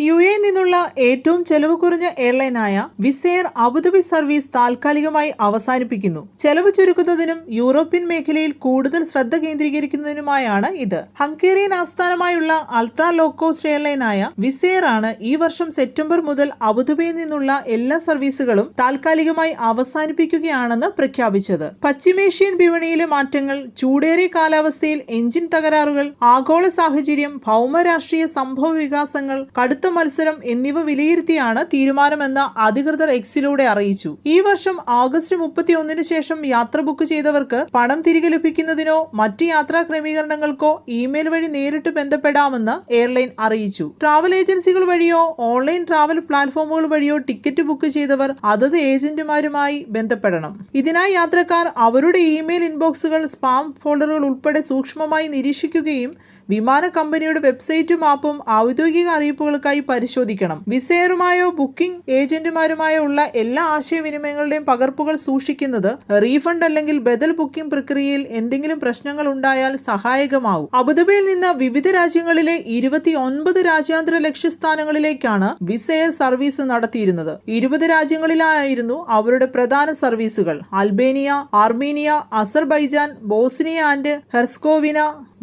UAE നിന്നുള്ള ഏറ്റവും ചെലവ് കുറഞ്ഞ എയർലൈനായ വിസ് എയർ അബുദാബി സർവീസ് താൽക്കാലികമായി അവസാനിപ്പിക്കുന്നു. ചെലവ് ചുരുക്കുന്നതിനും യൂറോപ്യൻ മേഖലയിൽ കൂടുതൽ ശ്രദ്ധ കേന്ദ്രീകരിക്കുന്നതിനുമായാണ് ഇത്. ഹംഗേറിയൻ ആസ്ഥാനമായുള്ള അൾട്രാ ലോ കോസ്റ്റ് എയർലൈനായ വിസ് എയർ ആണ് ഈ വർഷം സെപ്റ്റംബർ മുതൽ അബുദാബിയിൽ നിന്നുള്ള എല്ലാ സർവീസുകളും താൽക്കാലികമായി അവസാനിപ്പിക്കുകയാണെന്ന് പ്രഖ്യാപിച്ചത്. പശ്ചിമേഷ്യൻ വിപണിയിലെ മാറ്റങ്ങൾ, ചൂടേറിയ കാലാവസ്ഥയിൽ എഞ്ചിൻ തകരാറുകൾ, ആഗോള സാഹചര്യം, ഭൗമരാഷ്ട്രീയ സംഭവ വികാസങ്ങൾ, കടുത്ത മത്സരം എന്നിവ വിലയിരുത്തിയാണ് തീരുമാനമെന്ന് അധികൃതർ എക്സിലൂടെ അറിയിച്ചു. ഈ വർഷം ആഗസ്റ്റ് 31 ശേഷം യാത്ര ബുക്ക് ചെയ്തവർക്ക് പണം തിരികെ ലഭിക്കുന്നതിനോ മറ്റ് യാത്രാ ക്രമീകരണങ്ങൾക്കോ ഇമെയിൽ വഴി നേരിട്ട് ബന്ധപ്പെടാമെന്ന് എയർലൈൻ അറിയിച്ചു. ട്രാവൽ ഏജൻസികൾ വഴിയോ ഓൺലൈൻ ട്രാവൽ പ്ലാറ്റ്ഫോമുകൾ വഴിയോ ടിക്കറ്റ് ബുക്ക് ചെയ്തവർ അതത് ഏജന്റുമാരുമായി ബന്ധപ്പെടണം. ഇതിനായി യാത്രക്കാർ അവരുടെ ഇമെയിൽ ഇൻബോക്സുകൾ, സ്പാം ഫോൾഡറുകൾ ഉൾപ്പെടെ സൂക്ഷ്മമായി നിരീക്ഷിക്കുകയും വിമാന കമ്പനിയുടെ വെബ്സൈറ്റും ആപ്പും ഔദ്യോഗിക അറിയിപ്പുകൾക്കായി പരിശോധിക്കണം. വിസ് എയറുമായോ ബുക്കിംഗ് ഏജന്റുമാരുമായോ ഉള്ള എല്ലാ ആശയവിനിമയങ്ങളുടെയും പകർപ്പുകൾ സൂക്ഷിക്കുന്നത് റീഫണ്ട് അല്ലെങ്കിൽ ബദൽ ബുക്കിംഗ് പ്രക്രിയയിൽ എന്തെങ്കിലും പ്രശ്നങ്ങൾ ഉണ്ടായാൽ സഹായകമാകും. അബുദാബിയിൽ നിന്ന് വിവിധ രാജ്യങ്ങളിലെ 29 രാജ്യാന്തര ലക്ഷ്യസ്ഥാനങ്ങളിലേക്കാണ് വിസ് എയർ സർവീസ് നടത്തിയിരുന്നത്. 20 രാജ്യങ്ങളിലായിരുന്നു അവരുടെ പ്രധാന സർവീസുകൾ. Albania, Armenia, Azerbaijan, Bosnia and Herzegovina,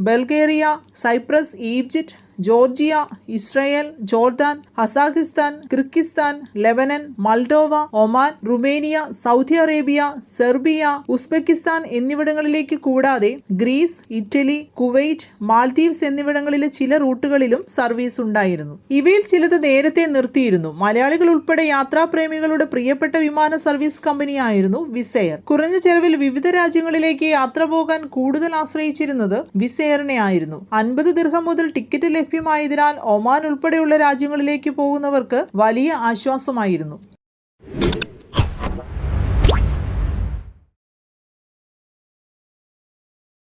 Bulgaria, Cyprus, Egypt, Georgia, Israel, Jordan, Kazakhstan, Kyrgyzstan, Lebanon, Moldova, Oman, Romania, Saudi Arabia, Serbia, Uzbekistan എന്നിവിടങ്ങളിലേക്ക് കൂടാതെ ഗ്രീസ്, ഇറ്റലി, കുവൈറ്റ്, മാൽദീവ്സ് എന്നിവിടങ്ങളിലെ ചില റൂട്ടുകളിലും സർവീസ് ഉണ്ടായിരുന്നു. ഇവയിൽ ചിലത് നേരത്തെ നിർത്തിയിരുന്നു. മലയാളികൾ ഉൾപ്പെടെ യാത്രാപ്രേമികളുടെ പ്രിയപ്പെട്ട വിമാന സർവീസ് കമ്പനിയായിരുന്നു വിസ് എയർ. കുറഞ്ഞ ചെലവിൽ വിവിധ രാജ്യങ്ങളിലേക്ക് യാത്ര പോകാൻ കൂടുതൽ ആശ്രയിച്ചിരുന്നത് വിസ് എയറിനെ ആയിരുന്നു. 50 ദിർഹം മുതൽ ടിക്കറ്റ് ലഭ്യമായതിനാൽ ഒമാൻ ഉൾപ്പെടെയുള്ള രാജ്യങ്ങളിലേക്ക് പോകുന്നവർക്ക് വലിയ ആശ്വാസമായിരുന്നു.